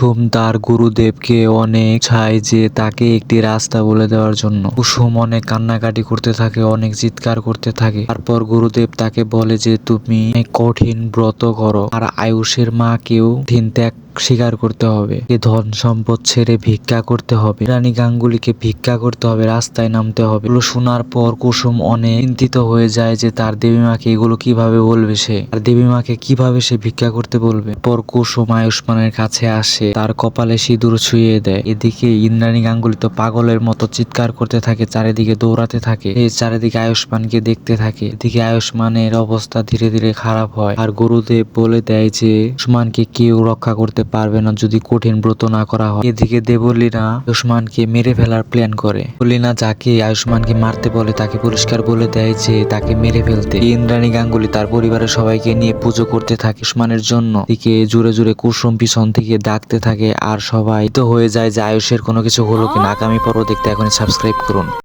কুসুম তার গুরুদেবকে অনেক চায় যে তাকে একটি রাস্তা বলে দেওয়ার জন্য। কুসুম অনেক কান্নাকাটি করতে থাকে, অনেক চিৎকার করতে থাকে। তারপর গুরুদেব তাকে বলে যে তুমি কঠিন ব্রত করো আর আয়ুষের মাকেও কঠিন ত্যাগ স্বীকার করতে হবে, ধন সম্পদ ছেড়ে ভিক্ষা করতে হবে, রানী গাঙ্গুলিকে ভিক্ষা করতে হবে, রাস্তায় নামতে হবে। এগুলো শোনার পর কুসুম অনেক চিন্তিত হয়ে যায় যে তার দেবী মাকে এগুলো কিভাবে বলবে, সে আর দেবী মাকে কিভাবে সে ভিক্ষা করতে বলবে। পর কুসুম আয়ুষ্মানের কাছে আসে, তার কপালে সিঁদুর ছুঁয়ে দেয়। এদিকে ইন্দ্রাণী গাঙ্গুলি তো পাগলের মতো চিৎকার করতে থাকে, চারিদিকে দৌড়াতে থাকে, এই চারিদিকে আয়ুষ্মানকে দেখতে থাকে। এদিকে আয়ুষ্মানের অবস্থা ধীরে ধীরে খারাপ হয় আর গুরুদেব বলে দেয় যে আয়ুষ্মানকে কেউ রক্ষা করতে পারবে না যদি কঠিন ব্রত না করা হয়। এদিকে দেবলীনা আয়ুষ্মানকে মেরে ফেলার প্ল্যান করে। দেবলীনা যাকে আয়ুষ্মানকে মারতে বলে তাকে পরিষ্কার বলে দেয় যে তাকে মেরে ফেলতে। ইন্দ্রাণী গাঙ্গুলি তার পরিবারের সবাইকে নিয়ে পুজো করতে থাকে আয়ুষ্মানের জন্য। এদিকে জোরে জোরে কুসুম পিছন থেকে ডাকতে থাকে আর সবাই তো হয়ে যায় যে আয়ুষের কোনো কিছু হলো কিনা। আগামী পর্ব দেখতে এখনই সাবস্ক্রাইব করুন।